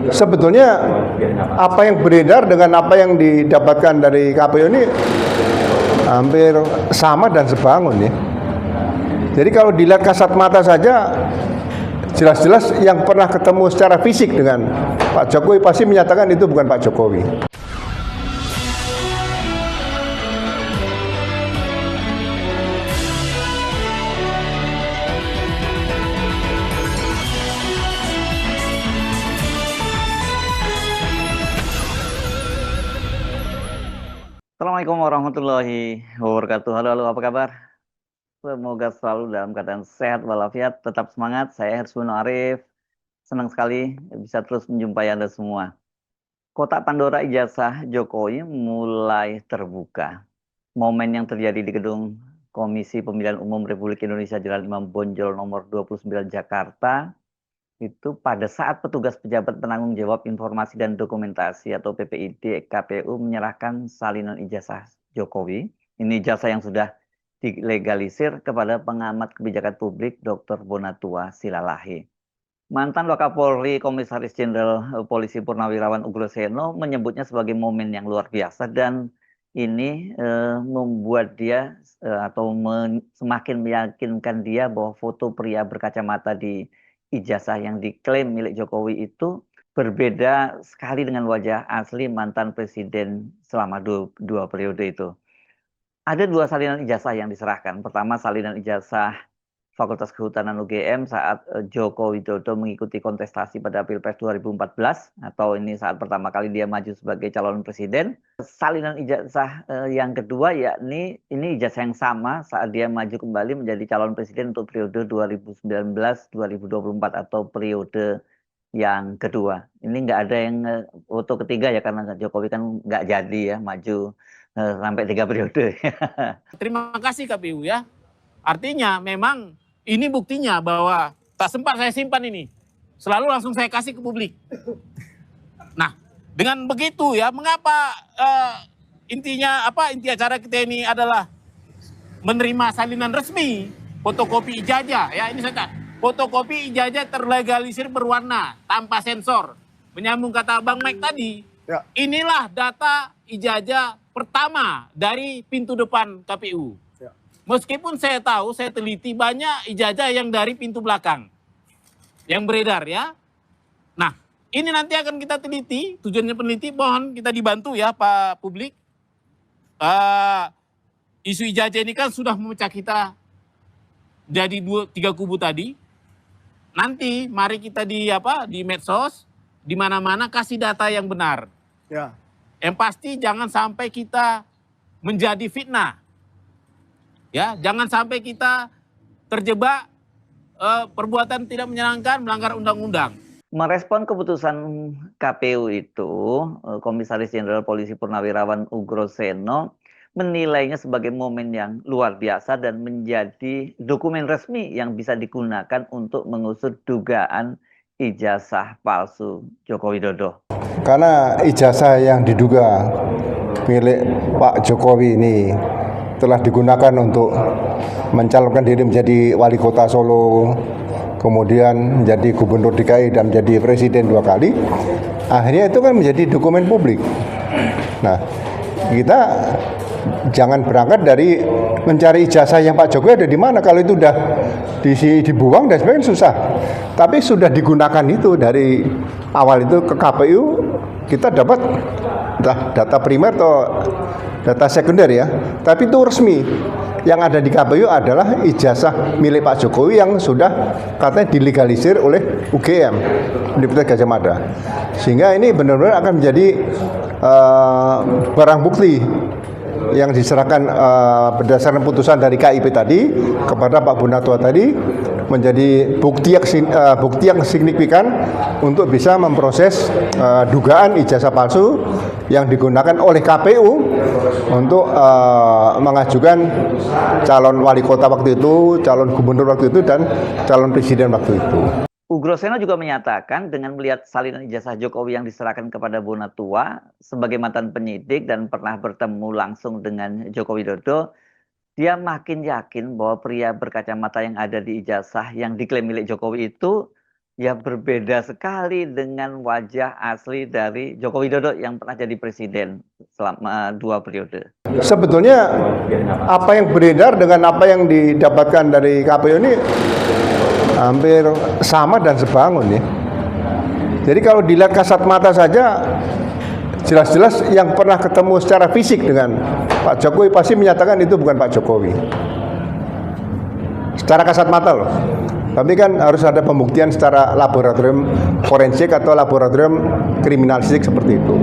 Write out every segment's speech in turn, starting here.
sebetulnya apa yang beredar dengan apa yang didapatkan dari KPU ini hampir sama dan sebangun ya. Jadi kalau dilihat kasat mata saja, jelas-jelas yang pernah ketemu secara fisik dengan Pak Jokowi pasti menyatakan itu bukan Pak Jokowi. Assalamualaikum warahmatullahi wabarakatuh. Halo, apa kabar? Semoga selalu dalam keadaan sehat walafiat, tetap semangat. Saya Hersmono Arif. Senang sekali bisa terus menjumpai Anda semua. Kotak Pandora ijazah Jokowi mulai terbuka. Momen yang terjadi di gedung Komisi Pemilihan Umum Republik Indonesia Jalan Imam Bonjol nomor 29 Jakarta itu pada saat petugas pejabat penanggung jawab informasi dan dokumentasi atau PPID KPU menyerahkan salinan ijazah Jokowi. Ini ijazah yang sudah dilegalisir kepada pengamat kebijakan publik Dr. Bonatua Silalahi. Mantan Wakapolri Komisaris Jenderal Polisi Purnawirawan Ugroseno menyebutnya sebagai momen yang luar biasa dan ini membuat dia atau semakin meyakinkan dia bahwa foto pria berkacamata di ijazah yang diklaim milik Jokowi itu berbeda sekali dengan wajah asli mantan presiden selama dua periode itu. Ada dua salinan ijazah yang diserahkan. Pertama, salinan ijazah Fakultas Kehutanan UGM saat Joko Widodo mengikuti kontestasi pada Pilpres 2014 atau ini saat pertama kali dia maju sebagai calon presiden. Salinan ijazah yang kedua yakni ini ijazah yang sama saat dia maju kembali menjadi calon presiden untuk periode 2019-2024 atau periode yang kedua. Ini nggak ada yang foto ketiga ya karena Jokowi kan nggak jadi ya maju sampai 3 periode. Terima kasih KPU ya. Artinya memang ini buktinya bahwa tak sempat saya simpan ini. Selalu langsung saya kasih ke publik. Nah, dengan begitu ya, mengapa inti acara kita ini adalah menerima salinan resmi fotokopi ijazah ya, ini saya fotokopi ijazah terlegalisir berwarna tanpa sensor. Menyambung kata Bang Mike tadi, ya. Inilah data ijazah pertama dari pintu depan KPU. Ya. Meskipun saya tahu, saya teliti banyak ijazah yang dari pintu belakang yang beredar ya. Nah, ini nanti akan kita teliti, tujuannya peneliti, mohon kita dibantu ya Pak publik. Isu ijazah ini kan sudah memecah kita jadi 3 kubu tadi. Nanti mari kita di medsos, di mana-mana kasih data yang benar. Ya. Yang pasti jangan sampai kita menjadi fitnah. Ya, jangan sampai kita terjebak perbuatan tidak menyenangkan, melanggar undang-undang. Merespon keputusan KPU itu, Komisaris Jenderal Polisi Purnawirawan Ugroseno menilainya sebagai momen yang luar biasa dan menjadi dokumen resmi yang bisa digunakan untuk mengusut dugaan ijazah palsu Joko Widodo. Karena ijazah yang diduga milik Pak Jokowi ini telah digunakan untuk mencalonkan diri menjadi wali kota Solo, kemudian menjadi gubernur DKI dan menjadi presiden 2 kali, akhirnya itu kan menjadi dokumen publik. Nah, kita jangan berangkat dari mencari ijazah yang Pak Jokowi ada di mana, kalau itu udah dibuang dan sebagainya susah. Tapi sudah digunakan itu dari awal itu ke KPU, kita dapat entah data primer atau data sekunder ya, tapi itu resmi. Yang ada di KPU adalah ijazah milik Pak Jokowi yang sudah katanya dilegalisir oleh UGM, Universitas Gadjah Mada. Sehingga ini benar-benar akan menjadi barang bukti yang diserahkan berdasarkan putusan dari KIP tadi kepada Pak Bonatua tadi menjadi bukti yang signifikan untuk bisa memproses dugaan ijazah palsu yang digunakan oleh KPU untuk mengajukan calon wali kota waktu itu, calon gubernur waktu itu, dan calon presiden waktu itu. Ugroseno juga menyatakan dengan melihat salinan ijazah Jokowi yang diserahkan kepada Bonatua sebagai mantan penyidik dan pernah bertemu langsung dengan Joko Widodo, dia makin yakin bahwa pria berkacamata yang ada di ijazah yang diklaim milik Jokowi itu ya berbeda sekali dengan wajah asli dari Joko Widodo yang pernah jadi presiden selama 2 periode. Sebetulnya apa yang beredar dengan apa yang didapatkan dari KPU ini hampir sama dan sebangun ya. Jadi kalau dilihat kasat mata saja, jelas-jelas yang pernah ketemu secara fisik dengan Pak Jokowi pasti menyatakan itu bukan Pak Jokowi. Secara kasat mata loh. Tapi kan harus ada pembuktian secara laboratorium forensik atau laboratorium kriminalistik seperti itu.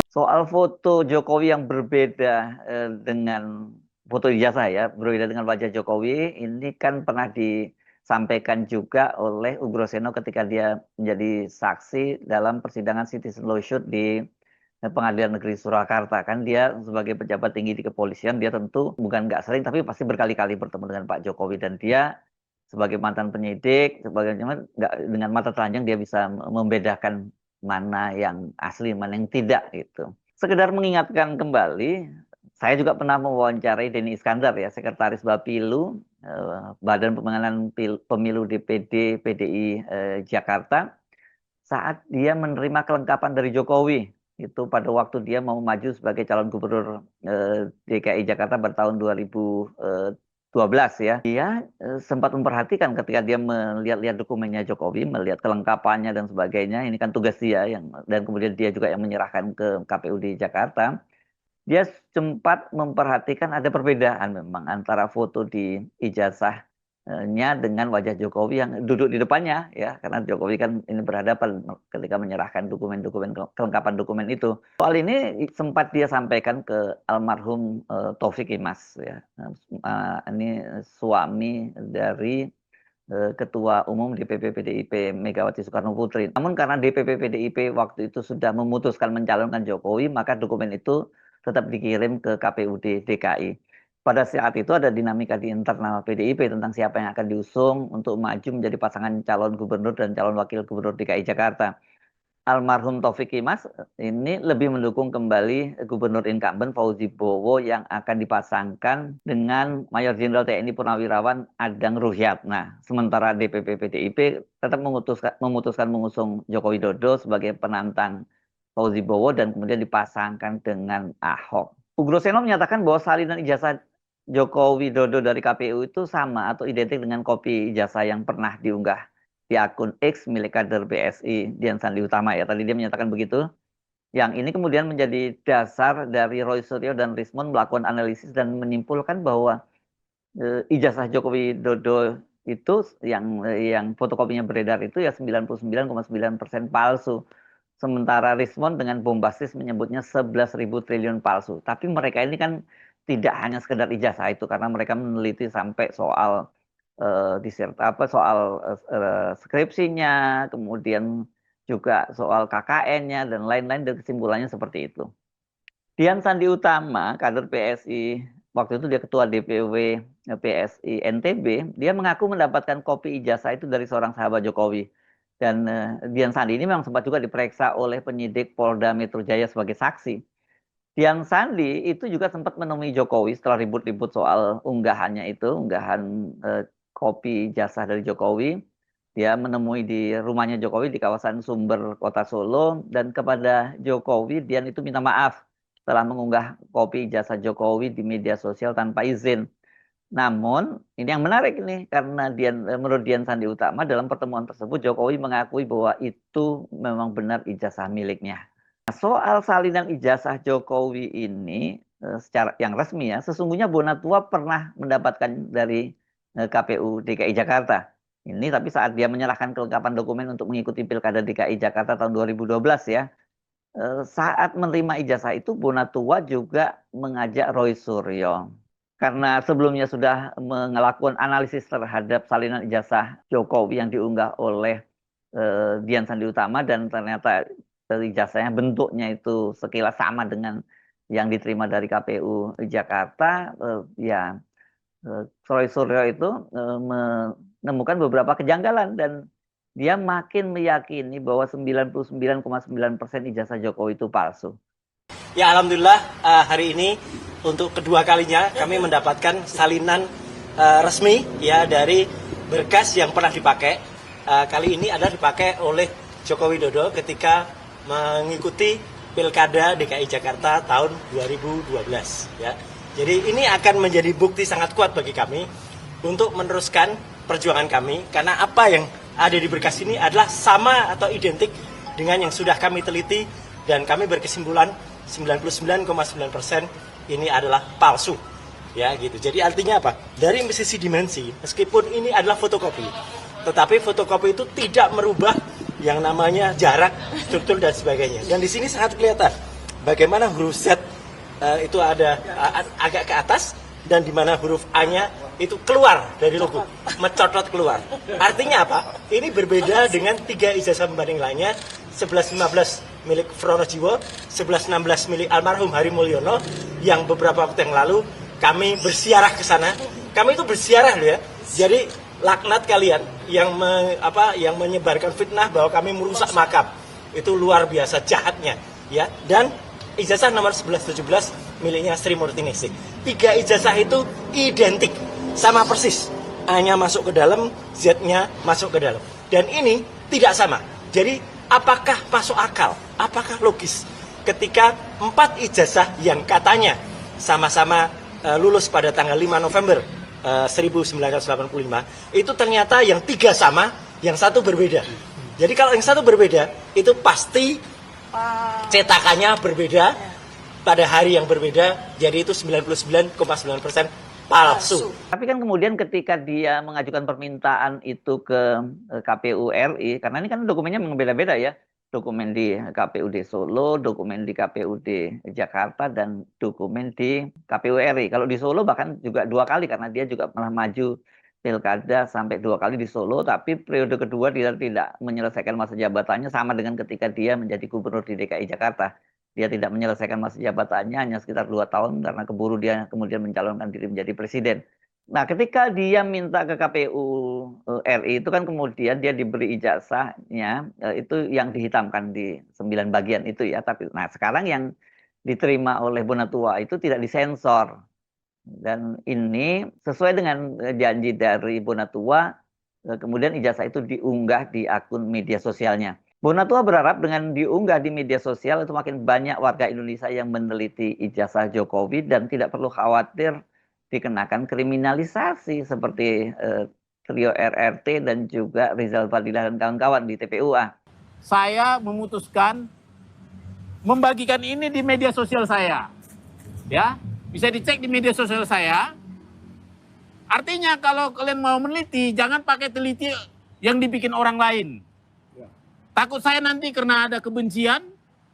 Soal foto Jokowi yang berbeda dengan foto ijazah ya, berbeda dengan wajah Jokowi, ini kan pernah disampaikan juga oleh Ugroseno ketika dia menjadi saksi dalam persidangan citizen lawsuit di Pengadilan Negeri Surakarta. Kan dia sebagai pejabat tinggi di kepolisian, dia tentu bukan nggak sering, tapi pasti berkali-kali bertemu dengan Pak Jokowi. Dan dia sebagai mantan penyidik, sebagai nggak dengan mata telanjang dia bisa membedakan mana yang asli, mana yang tidak gitu. Sekedar mengingatkan kembali, saya juga pernah mewawancarai Denny Iskandar ya, Sekretaris Bapilu, Badan Pemenangan Pemilu DPD PDI Jakarta, saat dia menerima kelengkapan dari Jokowi itu pada waktu dia mau maju sebagai calon gubernur DKI Jakarta pada tahun 2012 ya. Dia sempat memperhatikan ketika dia melihat-lihat dokumennya Jokowi, melihat kelengkapannya dan sebagainya. Ini kan tugas dia dan kemudian dia juga yang menyerahkan ke KPU di Jakarta. Dia sempat memperhatikan ada perbedaan memang antara foto di ijazahnya dengan wajah Jokowi yang duduk di depannya ya, karena Jokowi kan ini berhadapan ketika menyerahkan dokumen-dokumen kelengkapan dokumen itu. Soal ini sempat dia sampaikan ke almarhum Taufik Imas ya. Ini suami dari Ketua Umum DPP PDIP Megawati Soekarno Putri. Namun karena DPP PDIP waktu itu sudah memutuskan mencalonkan Jokowi, maka dokumen itu tetap dikirim ke KPUD DKI. Pada saat itu ada dinamika di internal PDIP tentang siapa yang akan diusung untuk maju menjadi pasangan calon gubernur dan calon wakil gubernur DKI Jakarta. Almarhum Taufik Imas ini lebih mendukung kembali gubernur incumbent Fauzi Bowo yang akan dipasangkan dengan Mayor Jenderal TNI Purnawirawan Adang Ruhyat. Nah, sementara DPP PDIP tetap memutuskan mengusung Joko Widodo sebagai penantang Fauzi Bowo dan kemudian dipasangkan dengan Ahok. Ugroseno menyatakan bahwa salinan ijazah Joko Widodo dari KPU itu sama atau identik dengan kopi ijazah yang pernah diunggah di akun X milik kader BSI Dian Sandi Utama ya. Tadi dia menyatakan begitu. Yang ini kemudian menjadi dasar dari Roy Suryo dan Rismond melakukan analisis dan menyimpulkan bahwa ijazah Joko Widodo itu yang fotokopinya beredar itu ya 99,9% palsu. Sementara Rismond dengan bombastis menyebutnya 11.000 triliun palsu. Tapi mereka ini kan tidak hanya sekedar ijazah itu, karena mereka meneliti sampai soal skripsinya, kemudian juga soal KKN-nya dan lain-lain, dan kesimpulannya seperti itu. Dian Sandi Utama, kader PSI, waktu itu dia ketua DPW PSI NTB, dia mengaku mendapatkan kopi ijazah itu dari seorang sahabat Jokowi. Dan Dian Sandi ini memang sempat juga diperiksa oleh penyidik Polda Metro Jaya sebagai saksi. Dian Sandi itu juga sempat menemui Jokowi setelah ribut-ribut soal unggahan kopi ijazah dari Jokowi. Dia menemui di rumahnya Jokowi di kawasan Sumber, Kota Solo, dan kepada Jokowi Dian itu minta maaf setelah mengunggah kopi ijazah Jokowi di media sosial tanpa izin. Namun, ini yang menarik nih, karena menurut Dian Sandi Utama dalam pertemuan tersebut Jokowi mengakui bahwa itu memang benar ijazah miliknya. Nah, soal salinan ijazah Jokowi ini secara yang resmi ya, sesungguhnya Bonatua pernah mendapatkan dari KPU DKI Jakarta. Ini tapi saat dia menyerahkan kelengkapan dokumen untuk mengikuti Pilkada DKI Jakarta tahun 2012 ya. Saat menerima ijazah itu Bonatua juga mengajak Roy Suryo. Karena sebelumnya sudah melakukan analisis terhadap salinan ijazah Jokowi yang diunggah oleh Dian Sandi Utama, dan ternyata ijazahnya bentuknya itu sekilas sama dengan yang diterima dari KPU Jakarta, Roy Suryo itu menemukan beberapa kejanggalan dan dia makin meyakini bahwa 99,9% ijazah Jokowi itu palsu. Ya, alhamdulillah hari ini untuk kedua kalinya kami mendapatkan salinan resmi ya dari berkas yang pernah dipakai kali ini adalah dipakai oleh Joko Widodo ketika mengikuti Pilkada DKI Jakarta tahun 2012 ya. Jadi ini akan menjadi bukti sangat kuat bagi kami untuk meneruskan perjuangan kami, karena apa yang ada di berkas ini adalah sama atau identik dengan yang sudah kami teliti, dan kami berkesimpulan 99,9% ini adalah palsu. Ya gitu. Jadi artinya apa? Dari sisi dimensi, meskipun ini adalah fotokopi, tetapi fotokopi itu tidak merubah yang namanya jarak, struktur dan sebagainya. Dan di sini sangat kelihatan bagaimana huruf Z itu ada agak ke atas, dan di mana huruf A-nya itu keluar dari logo, mencotot keluar. Artinya apa? Ini berbeda dengan 3 ijazah pembanding lainnya, 1115 milik Fronojiwo, 1116 milik almarhum Hari Mulyono, yang beberapa waktu yang lalu kami bersiarah ke sana. Kami itu bersiarah loh ya. Jadi laknat kalian yang menyebarkan fitnah bahwa kami merusak makam. Itu luar biasa jahatnya ya. Dan ijazah nomor 1117 miliknya Sri Murti Ningsih. 3 ijazah itu identik, sama persis. A-nya masuk ke dalam, Z-nya masuk ke dalam. Dan ini tidak sama. Jadi apakah masuk akal? Apakah logis ketika 4 ijazah yang katanya sama-sama lulus pada tanggal 5 November 1985 itu ternyata yang 3 sama, yang 1 berbeda. Jadi kalau yang 1 berbeda itu pasti cetakannya berbeda pada hari yang berbeda, jadi itu 99,9% palsu. Tapi kan kemudian ketika dia mengajukan permintaan itu ke KPU RI, karena ini kan dokumennya berbeda-beda ya. Dokumen di KPUD Solo, dokumen di KPUD Jakarta, dan dokumen di KPU RI. Kalau di Solo bahkan juga 2 kali, karena dia juga pernah maju pilkada sampai 2 kali di Solo, tapi periode kedua dia tidak menyelesaikan masa jabatannya, sama dengan ketika dia menjadi gubernur di DKI Jakarta. Dia tidak menyelesaikan masa jabatannya, hanya sekitar 2 tahun, karena keburu dia kemudian mencalonkan diri menjadi presiden. Nah, ketika dia minta ke KPU RI itu kan kemudian dia diberi ijazahnya, itu yang dihitamkan di 9 bagian itu ya. Tapi nah sekarang yang diterima oleh Bonatua itu tidak disensor. Dan ini sesuai dengan janji dari Bonatua, kemudian ijazah itu diunggah di akun media sosialnya. Bonatua berharap dengan diunggah di media sosial itu makin banyak warga Indonesia yang meneliti ijazah Jokowi dan tidak perlu khawatir dikenakan kriminalisasi seperti trio RRT dan juga Rizal Fadilah dan kawan-kawan di TPUA. Saya memutuskan membagikan ini di media sosial saya. Ya, bisa dicek di media sosial saya. Artinya kalau kalian mau meneliti, jangan pakai teliti yang dibikin orang lain. Takut saya nanti karena ada kebencian,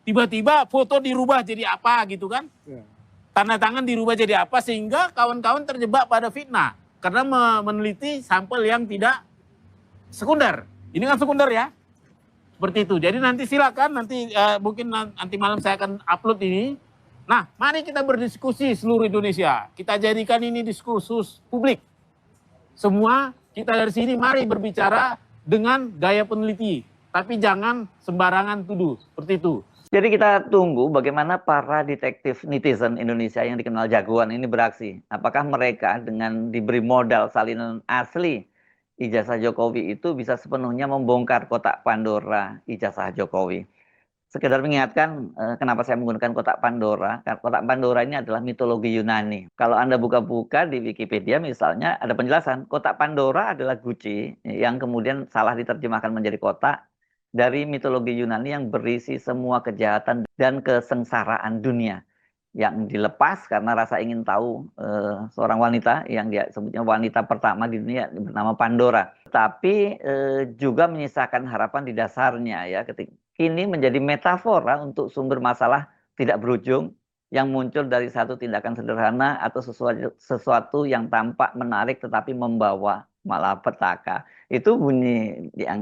tiba-tiba foto dirubah jadi apa gitu kan. Tanda tangan dirubah jadi apa, sehingga kawan-kawan terjebak pada fitnah. Karena meneliti sampel yang tidak sekunder. Ini kan sekunder ya. Seperti itu. Jadi nanti silakan, nanti mungkin nanti malam saya akan upload ini. Nah, mari kita berdiskusi seluruh Indonesia. Kita jadikan ini diskursus publik. Semua kita dari sini mari berbicara dengan gaya peneliti. Tapi jangan sembarangan tuduh. Seperti itu. Jadi kita tunggu bagaimana para detektif netizen Indonesia yang dikenal jagoan ini beraksi. Apakah mereka dengan diberi modal salinan asli ijazah Jokowi itu bisa sepenuhnya membongkar kotak Pandora ijazah Jokowi. Sekedar mengingatkan kenapa saya menggunakan kotak Pandora. Kotak Pandora ini adalah mitologi Yunani. Kalau Anda buka-buka di Wikipedia misalnya ada penjelasan kotak Pandora adalah guci yang kemudian salah diterjemahkan menjadi kotak dari mitologi Yunani yang berisi semua kejahatan dan kesengsaraan dunia yang dilepas karena rasa ingin tahu seorang wanita yang dia sebutnya wanita pertama di dunia bernama Pandora. Tapi juga menyisakan harapan di dasarnya ya. Ini menjadi metafora untuk sumber masalah tidak berujung yang muncul dari satu tindakan sederhana atau sesuatu yang tampak menarik tetapi membawa malapetaka. Itu bunyi yang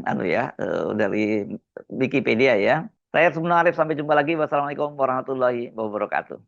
dari Wikipedia ya. Saya Suno Arif, sampai jumpa lagi. Wassalamualaikum warahmatullahi wabarakatuh.